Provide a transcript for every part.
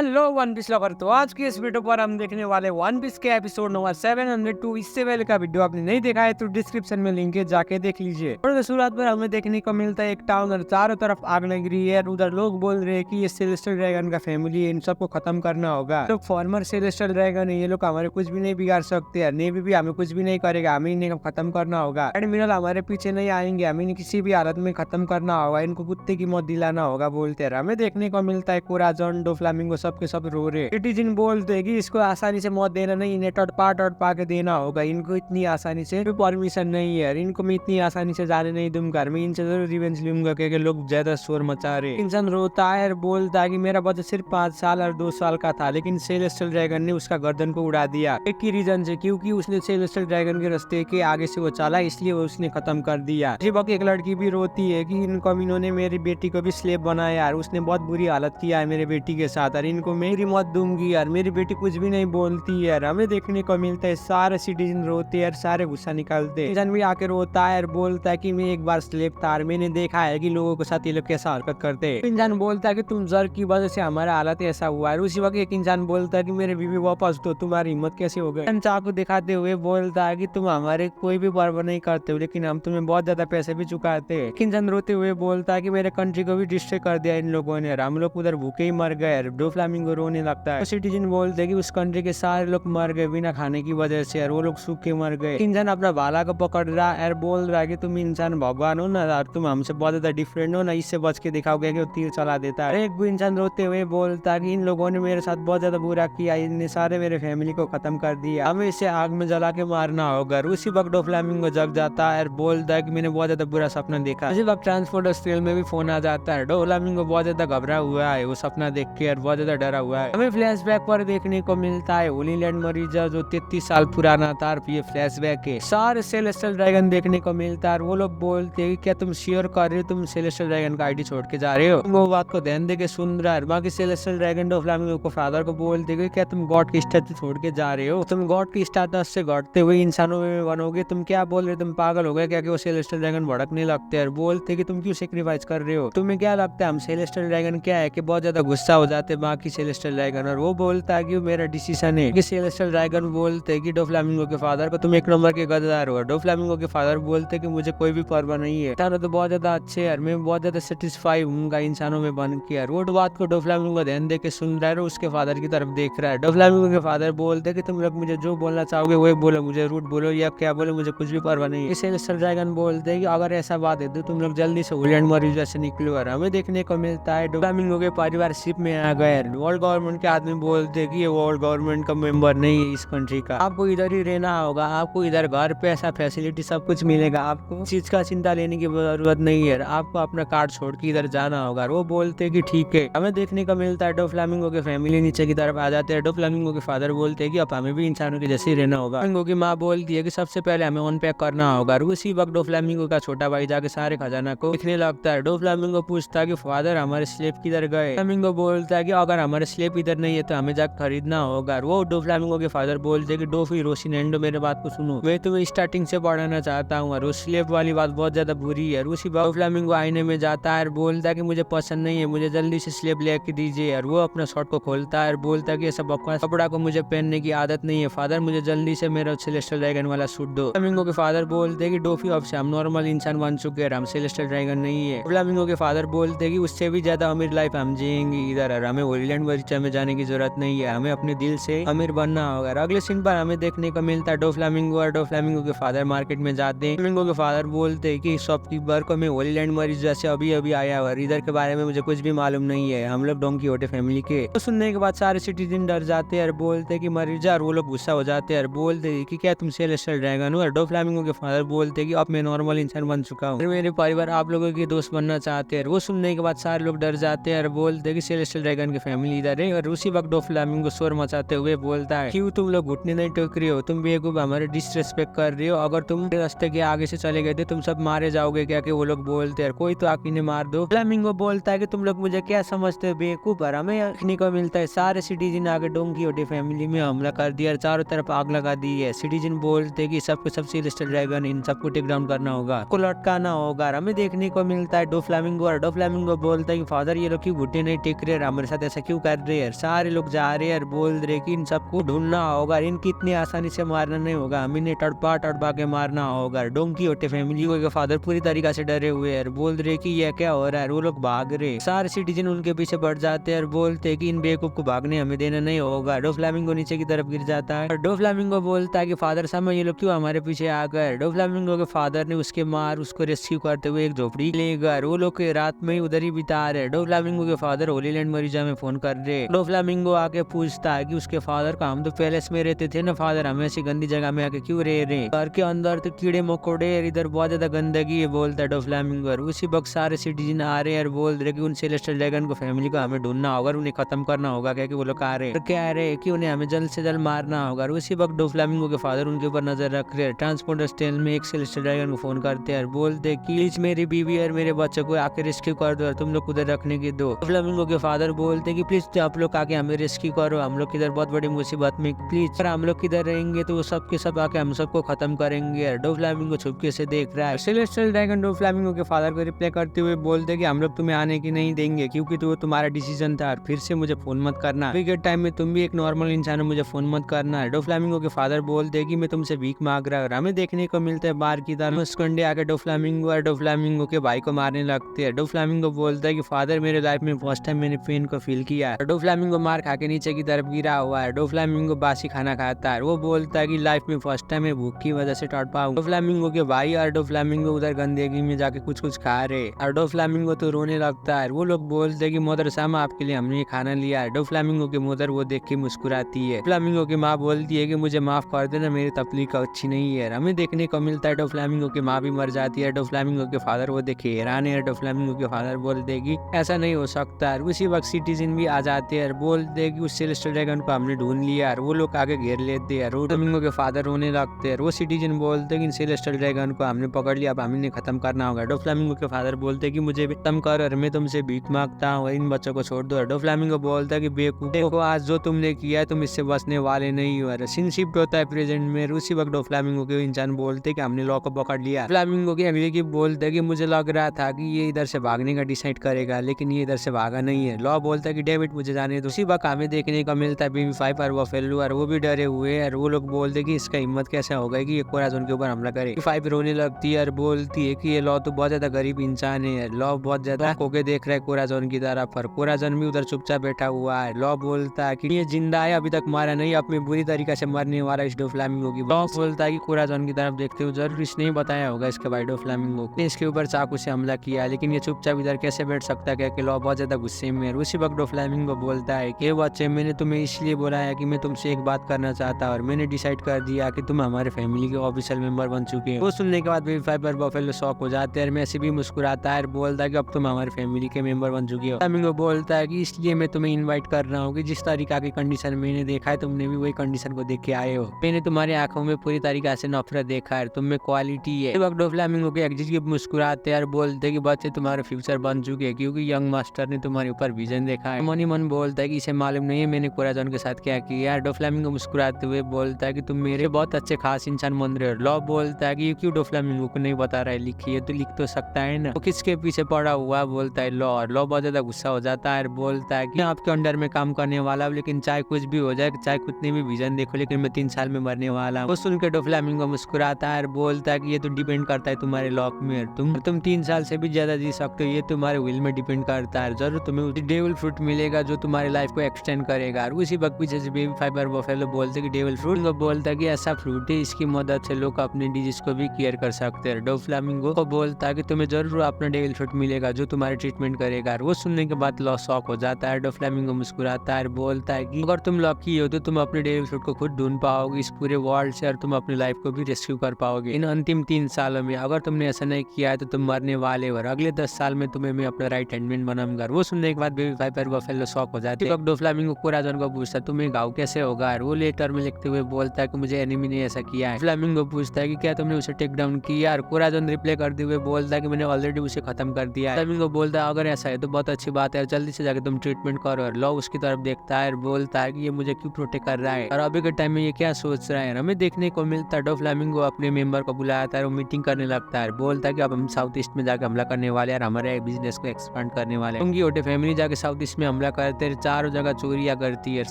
Hello one piece lover. तो आज की इस वीडियो पर हम देखने वाले वन पीस के एपिसोड नंबर 702। इससे पहले का वीडियो आपने नहीं देखा है तो डिस्क्रिप्शन में लिंक है, जाके देख लीजिए। और शुरुआत पर हमें देखने को मिलता है एक टाउन और चारों तरफ आग लग रही है। उधर लोग बोल रहे हैं कि ये सेलेस्टियल ड्रैगन का फैमिली है, इन सबको खत्म करना होगा। लोग फॉर्मर सेलेस्टियल ड्रैगन है, ये लोग हमारे कुछ भी नहीं बिगाड़ सकते हैं। नेवी भी हमें कुछ भी नहीं करेगा, हमें इन्हें खत्म करना होगा। एडमिरल हमारे पीछे नहीं आएंगे, हमें इन्हें किसी भी हालत में खत्म करना होगा, इनको कुत्ते की मौत दिलाना होगा बोलते हैं। हमें देखने को मिलता है कोराजन, डोफ्लामिंगो सबके सब रो रहे। सिटीजन बोलते हैं कि इसको आसानी से मौत देना नहीं, इन्हें टटपा के देना होगा। इनको इतनी आसानी से परमिशन नहीं है, इनको मैं इतनी आसानी से जाने नहीं दूंगा। मैं इनसे जरूर रिवेंज लूंगा क्योंकि लोग ज्यादा शोर मचा रहे। इंसान रोता है और बोलता है कि मेरा बच्चा सिर्फ 5 साल और 2 साल का था, लेकिन सेलेस्टियल ड्रैगन ने उसका गर्दन को उड़ा दिया। एक ही रीजन से, क्योंकि उसने सेलेस्टियल ड्रैगन के रास्ते के आगे से वो चला, इसलिए वो उसने खत्म कर दिया। इसी वक्त एक लड़की भी रोती है कि इन कमीनों ने मेरी बेटी को भी स्लेव बनाया यार, उसने बहुत बुरी हालत किया है मेरे बेटी के साथ, और इनको मेरी मौत दूंगी यार। मेरी बेटी कुछ भी नहीं बोलती यार। हमें देखने को मिलता है सारे सिटीजन रोते हैं, सारे गुस्सा निकालते हैं। इंसान भी आके रोता है और बोलता है कि मैं एक बार स्लेव था, मैंने देखा है कि लोगों के साथ ये लोग कैसा हरकत करते हैं। इंसान बोलता है कि तुम जर की वजह से हमारा हालत ऐसा हुआ है। उसी वक्त एक इंसान बोलता है कि मेरे बीवी वापस दो, तुम्हारी हिम्मत कैसे हो गई। चाकू दिखाते हुए बोलता है कि तुम हमारे कोई भी परवाह नहीं करते हो, लेकिन हम तुम्हें बहुत ज्यादा पैसे भी चुकाते हैं। इंसान रोते हुए बोलता है कि मेरे कंट्री को भी डिस्ट्रॉय कर दिया इन लोगों ने, हम लोग उधर भूखे ही मर गए। डोफ्लामिंगो रोने लगता है। सिटीजन बोलते हैं कि उस कंट्री के सारे लोग मर गए बिना खाने की वजह से, और वो लोग सूखे मर गए। इंसान अपना भाला को पकड़ रहा है और बोल रहा है कि तुम इंसान भगवान हो ना, और तुम हमसे बहुत ज्यादा डिफरेंट हो ना, इससे बच के दिखाओगे कि वो तीर चला देता है। एक भी इंसान रोते हुए बोलता है कि इन लोगों ने मेरे साथ बहुत ज्यादा बुरा किया, इनने सारे मेरे फैमिली को खत्म कर दिया, हमें इसे आग में जला के मारना होगा। उसी वक्त डोफ्लामिंगो जग जाता है और बोलता है कि मैंने बहुत ज्यादा बुरा सपना देखा। उसी वक्त ट्रांसपोर्टर स्टेल में भी फोन आ जाता है। डोफ्लामिंगो बहुत ज्यादा घबरा हुआ है वो सपना देख के, और बहुत ज्यादा डरा हुआ है। हमें फ्लैशबैक पर देखने को मिलता है होली लैंड मरीजा जो 33 साल पुराना था। ये फ्लैशबैक है। सारे सेलेस्टियल ड्रैगन देखने को मिलता है। वो लोग बोलते हैं क्या तुम शेयर कर रहे हो, तुम सेलेस्टियल ड्रैगन का आईडी छोड़ के जा रहे हो। वो बात को ध्यान दे के सुन रहा है। बाकी सेलेस्टियल ड्रैगन डोफ्लामिंगो को फादर को बोलते हैं क्या तुम गॉड की स्टेटस छोड़ के जा रहे हो, तुम गॉड की स्टेटस से घटते हुए इंसानों में बनोगे। तुम क्या बोल रहे हो, तुम पागल हो गए क्या कि वो सेलेस्टियल ड्रैगन भड़कने लगते हैं। बोलते कि तुम क्यों सेक्रीफाइस कर रहे हो, तुम्हें क्या लगता है हम सेलेस्टियल ड्रैगन क्या है कि बहुत ज्यादा गुस्सा हो जाते हैं बाकी सेलेस्टियल ड्रैगन। और वो बोलता है कि मेरा डिसीजन है कि सेलेस्टियल ड्रैगन बोलते हैं कि डोफ्लामिंगो के फादर को तुम एक नंबर के गद्दार हो। डोफ्लामिंगो के फादर बोलते हैं कि मुझे कोई भी परवाह नहीं है, इंसानों तो बहुत ज्यादा अच्छे है, मैं बहुत ज्यादा सेटिस्फाई हूँ इंसानों में बन के। वो बात को डोफ्लामिंगो ध्यान दे के सुन रहा है और उसके फादर की तरफ देख रहा है। डोफ्लामिंगो के फादर बोलते हैं कि तुम लोग मुझे जो बोलना चाहोगे वही बोलो, मुझे रूट बोलो या क्या बोलो, मुझे कुछ भी परवाह नहीं है। सेलेस्टियल ड्रैगन बोलते हैं कि अगर ऐसा बात है तो तुम लोग जल्दी से होली लैंड मरीजा से निकलो। और हमें देखने को मिलता है डोफ्लामिंगो के परिवार शिप में आ गए। वर्ल्ड गवर्नमेंट के आदमी बोलते हैं कि ये वर्ल्ड गवर्नमेंट का मेंबर नहीं है इस कंट्री का, आपको इधर ही रहना होगा, आपको इधर घर पैसा फैसिलिटी सब कुछ मिलेगा, आपको चीज का चिंता लेने की जरूरत नहीं है, आपको अपना कार्ड छोड़ के इधर जाना होगा। वो बोलते हैं कि ठीक है। हमें देखने को मिलता है डोफ्लामिंगो के फैमिली नीचे की तरफ आ जाते हैं। डोफ्लामिंगो के फादर बोलते हैं कि अब हमें भी इंसानों के जैसे ही रहना होगा। डोफ्लामिंगो की माँ बोलती है कि सबसे पहले हमें अनपैक करना होगा। उसी वक्त डोफ्लामिंगो का छोटा भाई जाके सारे खजाना को देखने लगता है। डोफ्लामिंगो पूछता है कि फादर हमारे स्लेव किधर गए। फ्लामिंगो बोलता है कि अगर हमारे स्लेव इधर नहीं है तो हमें जाकर खरीदना होगा। वो डोफ्लामिंगो के फादर बोलते हैं कि डोफी रोसिनेंडो मेरे बात को सुनो, मैं तुम्हें स्टार्टिंग से पढ़ाना चाहता हूँ, और उस स्लेव वाली बात बहुत ज्यादा बुरी है। उसी वक्त फ्लामिंगो आईने में जाता है और बोलता है कि मुझे पसंद नहीं है, मुझे जल्दी से स्लेव लेके दीजिए। और वो अपना शर्ट को खोलता है और बोलता है कि ऐसा बकवास कपड़ा को मुझे पहनने की आदत नहीं है फादर, मुझे जल्दी से मेरा सेलेस्टियल ड्रैगन वाला सूट दो। फ्लामिंगो के फादर बोलते हैं कि डोफी अब से हम नॉर्मल इंसान बन चुके हैं, हम सेलेस्टियल ड्रैगन नहीं है। फ्लामिंगो के फादर बोलते हैं कि उससे भी ज्यादा अमीर लाइफ हम जिएंगे इधर, और हमें होली लैंड मरीजा में जाने की जरूरत नहीं है, हमें अपने दिल से अमीर बनना होगा। अगले सीन पर हमें देखने को मिलता है डोफ्लामिंगो और डोफ्लामिंगो के फादर मार्केट में जाते हैं। फ्लामिंगो के फादर बोलते हैं कि शॉपकीपर को मैं होली लैंड मरीजा से अभी अभी आया और इधर के बारे में मुझे कुछ भी मालूम नहीं है, हम लोग डोंकी कीहोटे फैमिली के। तो सुनने के बाद सारे सिटीजन डर जाते हैं और बोलते हैं कि मरीजा, और वो लोग गुस्सा हो जाते हैं और बोलते हैं कि क्या तुम सेलेस्टियल ड्रैगन हो। और डोफ्लामिंगो के फादर बोलते हैं कि अब मैं नॉर्मल इंसान बन चुका हूँ, मेरे परिवार आप लोगों के दोस्त बनना चाहते हैं। वो सुनने के बाद सारे लोग डर जाते हैं और बोलते हैं कि सेलेस्टियल ड्रैगन की फैमिली इधर है। और उसी वक्त डोफ्लामिंगो शोर मचाते हुए बोलता है क्यों तुम लोग घुटने नहीं टेक रहे हो, तुम बेवकूफ हमारे डिसरेस्पेक्ट कर रहे हो, अगर तुम रास्ते के आगे से चले गए थे तुम सब मारे जाओगे क्या कि वो लोग बोलते हैं, कोई तो आके इन्हें मार दो। फ्लामिंगो बोलता है कि तुम लोग मुझे क्या समझते हो बेवकूफ। और हमें देखने को मिलता है सारे सिटीजन आगे डोंकी कीहोटे फैमिली में हमला कर दिया और चारों तरफ आग लगा दी है। सिटीजन बोलते कि सबको सब सेलेस्टियल ड्रैगन इन सबको टेक डाउन करना होगा, को लटकाना होगा। हमें देखने को मिलता है डोफ्लामिंगो, और डोफ्लामिंगो बोलता है कि फादर ये लोग क्यों घुटने नहीं टेक रहे, हमारे साथ ऐसा रेस्क्यू कर रहे हैं, सारे लोग जा रहे हैं और बोल रहे कि इन सबको ढूंढना होगा, इनकी इतनी आसानी से मारना नहीं होगा, हमें इन्हें तड़पा तड़पा के मारना होगा। डोंकी होटे फैमिली के फादर पूरी तरीके से डरे हुए हैं, बोल रहे कि यह क्या हो रहा है, वो लोग भाग रहे। सारे सिटीजन उनके पीछे बढ़ जाते हैं और बोलते हैं कि इन बेवकूफ को भागने हमें देना नहीं होगा। डोफ्लामिंगो नीचे की तरफ गिर जाता है और डोफ्लामिंगो बोलता है कि फादर साहब ये लोग क्यों हमारे पीछे आ गए। डोफ्लामिंगो के फादर ने उसके मार उसको रेस्क्यू करते हुए एक झोपड़ी ले गए, वो लोग रात में ही उधर ही बिता रहे। डोफ्लामिंगो के फादर होली लैंड मरीजा में फोन कर रहे। डोफ्लामिंगो आके पूछता है कि उसके फादर का हम तो पैलेस में रहते थे ना फादर, हमें ऐसी गंदी जगह में आके क्यों रह रहे, घर के अंदर तो कीड़े मकोड़े, इधर बहुत ज्यादा गंदगी है, बोलता है डोफ्लामिंगो। उसी वक्त सारे सिटीजन आ रहे हैं और बोल रहे कि उन सेलेस्टियल ड्रैगन को फैमिली को हमें ढूंढना होगा, उन्हें खत्म करना होगा, क्या कि वो लोग आ रहे हैं, क्या रहे कि उन्हें हमें जल्द से जल्द मारना होगा। उसी वक्त डोफ्लामिंगो के फादर उनके ऊपर नजर रख रहे हैं। ट्रांसपोर्टर स्टेल में एक सेलेस्टियल ड्रैगन को फोन करते हैं और बोलते हैं कि प्लीज मेरी बीवी और मेरे बच्चों को आके रेस्क्यू कर दो और तुम लोग उधर रखने की दो। डोफ्लामिंगो के फादर बोलते हैं कि प्लीज आप लोग आके हमें रेस्क्यू करो, हम लोग इधर बहुत बड़ी मुसीबत में, प्लीज हम लोग किधर रहेंगे तो वो सब के सब आके हम सबको खत्म करेंगे। डोफ्लामिंगो छुपके से देख रहा है। सेलेस्टियल ड्रैगन डोफ्लामिंगो के फादर को रिप्लाई करते हुए बोलते कि हम लोग तुम्हें आने की नहीं देंगे क्योंकि तो तुम्हारा डिसीजन था, फिर से मुझे फोन मत करना, अभी के टाइम में तुम भी एक नॉर्मल इंसान हो, मुझे फोन मत करना है। डोफ्लामिंगो के फादर बोलते कि मैं तुमसे भीख मांग रहा हूँ। हमें देखने को मिलता है बार की तरह मुस्कुंडे आके डोफ्लामिंगो और डोफ्लामिंगो के भाई को मारने लगते हैं। डोफ्लामिंगो बोलता है कि फादर मेरे लाइफ में फर्स्ट टाइम मैंने पेन को फील किया है। डोफ्लामिंगो मार खा के नीचे की तरफ गिरा हुआ है। डोफ्लामिंगो बासी खाना खाता है, वो बोलता है कि लाइफ में फर्स्ट टाइम मैं भूख की वजह से तड़पा हूँ। डोफ्लामिंगो के भाई और डोफ्लामिंगो उधर गंदगी में जाके कुछ खा रहे और डोफ्लामिंगो तो रोने लगता है। वो लोग बोलते हैं कि मदर साहब आपके लिए हमने ये खाना लिया है। डोफ्लामिंगो की मदर वो देख के मुस्कुराती है। डोफ्लामिंगो की माँ बोलती है कि मुझे माफ कर देना, मेरी तकलीफ अच्छी नहीं है। हमें देखने को मिलता है डोफ्लामिंगो की माँ भी मर जाती है। डोफ्लामिंगो के फादर वो देखे हैरान है। डोफ्लामिंगो के फादर बोलते हैं कि ऐसा नहीं हो सकता। उसी वक्त सिटीजन भी आ जाते हैं और बोलते हैं कि उस सेलेस्टियल ड्रैगन को हमने ढूंढ लिया और वो लोग आगे घेर लेते हैं। डोफ्लामिंगो के फादर रोने लगते हैं। वो सिटीजन बोलते हैं कि सेलेस्टियल ड्रैगन को हमने पकड़ लिया, अब हमें खत्म करना होगा। डोफ्लामिंगो के फादर बोलते हैं कि मुझे खत्म कर और मैं तुमसे भीख मांगता हूँ, इन बच्चों को छोड़ दो। डोफ्लामिंगो बोलता है कि बेवकूफ, देखो आज जो तुमने किया तुम इससे बचने वाले नहीं हो। सीन शिफ्ट होता है प्रेजेंट में। उसी वक्त डोफ्लामिंगो के इंसान बोलते हैं कि हमने लॉ को पकड़ लिया। डोफ्लामिंगो के एग्जीक्यूटिव बोलते हैं कि मुझे लग रहा था कि ये इधर से भागने का डिसाइड करेगा, लेकिन ये इधर से भागा नहीं है। लॉ बोलता है कि डेविड मुझे जाने दो। उसी वक्त हमें देखने को मिलता है BB5 और बफेलो और वो भी डरे हुए हैं और वो लोग बोलते हैं कि इसका हिम्मत कैसे होगा कि ये कोराज़ोन के ऊपर हमला करे। BB5 रोने लगती है और बोलती है कि ये लॉ तो बहुत ज्यादा गरीब इंसान है। लॉ बहुत ज्यादा होके देख रहा है कोराज़ोन की तरफ, पर कोराज़ोन भी उधर चुपचाप बैठा हुआ है। लॉ बोलता है कि ये जिंदा है, अभी तक मारा नहीं, अब मैं बुरी तरीके से मरने वाला इस डोफ्लामिंगो की। लॉ बोलता है कि कोराज़ोन की तरफ देखते हुए जरूर इसने ही बताया होगा इसके भाई डोफ्लामिंगो ने इसके ऊपर चाकू से हमला किया, लेकिन ये चुपचाप इधर कैसे बैठ सकता है कि लॉ बहुत ज्यादा गुस्से में है। उसी वक्त डोफ्लामिंगो बोलता है कि बच्चे मैंने तुम्हें इसलिए बोला है कि मैं तुमसे एक बात करना चाहता और मैंने डिसाइड कर दिया कि तुम हमारे फैमिली के ऑफिशियल मेंबर बन चुके हो। वो सुनने के बाद BB5 और बफेलो शॉक हो जाते हैं और मैसी भी मुस्कुराता है और बोलता है कि अब तुम हमारे फैमिली के मेंबर बन चुके हो। फ्लामिंगो बोलता है कि इसलिए मैं तुम्हें इनवाइट कर रहा हूँ कि जिस तरीका की कंडीशन मैंने देखा है तुमने भी वही कंडीशन को देख के आए हो। मैंने तुम्हारी आंखों में पूरी तरीके से नफरत देखा है, तुम में क्वालिटी है। फ्लामिंगो के एग्जीक्यूटिव मुस्कुराते हैं और बोलते हैं कि बच्चे तुम्हारे फ्यूचर बन चुके हैं क्योंकि यंग मास्टर ने तुम्हारे ऊपर विजन देखा है। मनी मन बोलता है कि इसे मालूम नहीं है मैंने कोराज़ोन के साथ क्या किया। डोफ्लामिंगो मुस्कुराते हुए बोलता है कि तुम मेरे बहुत अच्छे खास इंसान बन रहे हो। लॉ बोलता है कि क्यों डोफ्लामिंगो को नहीं बता रहा है, लिखिए तो लिख तो सकता है ना, वो किसके पीछे पड़ा हुआ बोलता है लॉ। लॉ बहुत ज्यादा गुस्सा हो जाता है और बोलता है कि आपके अंडर में काम करने वाला हूं, लेकिन चाहे कुछ भी हो जाए, चाहे कितने भी विजन देखो, लेकिन मैं 3 साल में मरने वाला हूँ। वो सुनकर डोफ्लामिंगो मुस्कुराता है और बोलता है कि ये तो डिपेंड करता है तुम्हारे लॉक में, तुम 3 साल से भी ज्यादा जी सकते हो, ये तुम्हारे विल में डिपेंड करता है। जरूर तुम्हें डेविल फ्रूट मिलेगा जो तुम्हारी लाइफ को एक्सटेंड करेगा। और उसी वक्त पीछे से BB5 और बफेलो बोलते कि डेविल फ्रूट बोलता है कि ऐसा फ्रूट है इसकी मदद से लोग अपने डिजीज को भी केयर कर सकते हैं। डोफ्लामिंगो को बोलता है कि तुम्हें जरूर अपना डेविल फ्रूट मिलेगा जो तुम्हारे ट्रीटमेंट करेगा। वो सुनने के बाद लॉ शॉक हो जाता है। डोफ्लामिंगो मुस्कुराता है, बोलता है कि अगर तुम लकी हो तो तुम अपने डेविल फ्रूट को खुद ढूंढ पाओगे इस पूरे वर्ल्ड से और तुम अपनी लाइफ को भी रेस्क्यू कर पाओगे इन अंतिम 3 सालों में। अगर तुमने ऐसा नहीं किया है तो तुम मरने वाले हो और अगले 10 साल में तुम्हें मैं अपना राइट हैंड मैन बनाऊंगा। वो सुनने के बाद BB5 और बफेलो शॉक हो जाते हैं। डोफ्लामिंगो कोराज़ोन को पूछता है तुम्हें घाव कैसे होगा, वो लेटर में लिखते हुए बोलता है कि मुझे एनिमी ने ऐसा किया है। फ्लामिंगो पूछता है कि क्या तुमने उसे टेक डाउन किया, और कोराज़ोन रिप्लाई करते हुए बोलता है कि मैंने ऑलरेडी उसे खत्म कर दिया है। फ्लामिंगो बोलता है अगर ऐसा है तो बहुत अच्छी बात है, जल्दी से जाकर तुम ट्रीटमेंट करो। और लॉ उसकी तरफ देखता है और बोलता है कि ये मुझे क्यों प्रोटेक्ट कर रहा है और अभी के टाइम में ये क्या सोच रहा है। हमें देखने को मिलता है डोफ्लामिंगो अपने मेंबर को बुलाता है, वो मीटिंग करने लगता है, बोलता है कि अब हम साउथ ईस्ट में जाकर हमला करने वाले हैं और हमारे बिजनेस को एक्सपांड करने वाले हैं। उनकी ओटे फैमिली जाके साउथ ईस्ट में हमला करते हैं, चारों जगह चोरियां करती है,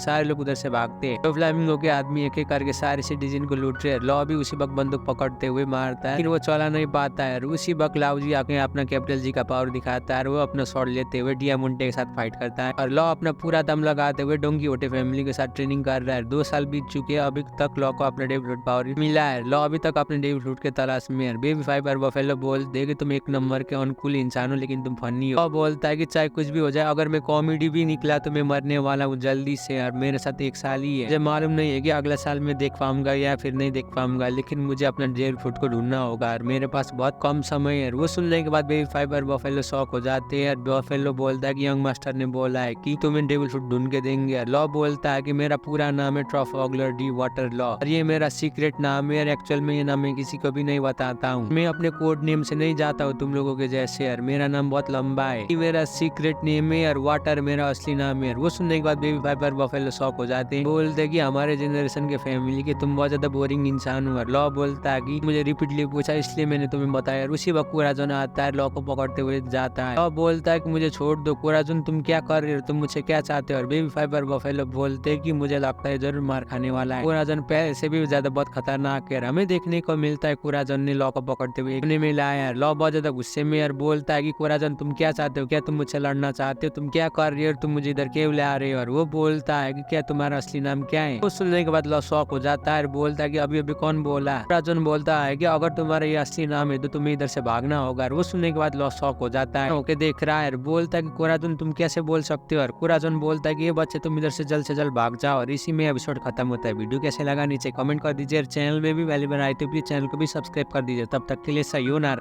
सारे लोग उधर से भागते हैं। तो फ्लेमिंगो के आदमी एक एक करके सारे सिटीजन को लूट रहे हैं। लॉ भी उसी वक्त बंदूक पकड़ते हुए मारता है, लेकिन वो चला नहीं पाता है। उसी वक्त लाउजी आके अपना कैपिटल जी का पावर दिखाता है और वो अपना शॉट लेते हुए डियामोंटे के साथ फाइट करता है और लॉ अपना पूरा दम लगाते हुए डोंकी होटे फैमिली के साथ ट्रेनिंग कर रहा है। 2 साल बीत चुके हैं, अभी तक लॉ को अपना डेविल फ्रूट पावर मिला है। लॉ अभी तक अपने डेविल फ्रूट के तलाश में है। बेबी फाइबर बफेलो बोलते हैं कि तुम एक नंबर के अनुकूल इंसान हो, लेकिन तुम फनी हो। लॉ बोलता है कि चाहे कुछ भी हो जाए, अगर मैं कॉमेडी भी निकला तो मैं मरने वाला हूँ जल्दी से, और मेरे साथ 1 साल ही है। मुझे मालूम नहीं है कि अगला साल मैं देख पाऊंगा या फिर नहीं देख पाऊंगा, लेकिन मुझे अपना डेविल फ्रूट को ढूंढना होगा और मेरे पास बहुत कम समय है। वो सुनने के बाद बेबी फाइबर बफेलो शॉक हो जाते हैं। बफेलो बोलता है कि यंग मास्टर ने बोला है कि तुम्हें डेविल फ्रूट ढूंढ के देंगे। लॉ बोलता है कि मेरा पूरा नाम है ट्राफल्गर डी वाटर लॉ और ये मेरा सीक्रेट नाम है, एक्चुअल में ये नाम मैं किसी को भी नहीं बताता हूँ। मैं अपने कोड नेम से नहीं जाता हूँ तुम लोगों के जैसे, और मेरा नाम बहुत लंबा है। ये मेरा सीक्रेट नेम है और वाटर मेरा असली नाम है। वो सुनने के बाद बेबी फाइबर बफेलो शॉक हो जाते हैं। बोलते हैं कि हमारे जनरेशन के फैमिली के तुम बहुत ज्यादा बोरिंग इंसान हो। लॉ बोलता है कि मुझे रिपीटली पूछा इसलिए मैंने तुम्हें बताया। उसी वक्त कोराजन आता है, लॉ को पकड़ते हुए जाता है। लॉ बोलता है कि मुझे छोड़ दो कोराजन, तुम क्या कर रहे हो, तुम मुझसे क्या चाहते हो। और बेबी फाइबर बफेलो बोलते हैं कि मुझे लगता है जरूर मार खाने वाला है। कोराजन पहले से भी ज्यादा बहुत खतरनाक है। हमें देखने को मिलता है कोराजन ने लॉ को पकड़ते हुए अपने में लाया। लॉ बहुत ज्यादा गुस्से में और बोलता है कि कोराजन तुम क्या चाहते हो, क्या तुम मुझसे लड़ना चाहते हो, तुम क्या कर रहे हो, तुम मुझे इधर क्यों ला रहे हो। और वो बोलता है कि क्या तुम्हारा असली नाम क्या है। वो सुनने के बाद लॉ शॉक हो जाता है और बोलता है कि अभी अभी कौन बोला। कोराजन बोलता है कि अगर तुम्हारा ये असली नाम है तो तुम्हें इधर से भागना होगा। और वो सुनने के बाद लॉ शॉक हो जाता है, ओके देख रहा है और बोलता है कि कोराजन तुम कैसे बोल सकते हो। और कोराजन बोलता है कि ये बच्चे तुम इधर से जल्द भाग जाओ। और इसी में एपिसोड खत्म होता है। वीडियो कैसे लगा नीचे कमेंट कर दीजिए। चैनल में भी पहली बार आए तो प्लीज चैनल को भी सब्सक्राइब कर दीजिए। तब तक के लिए सही हो ना।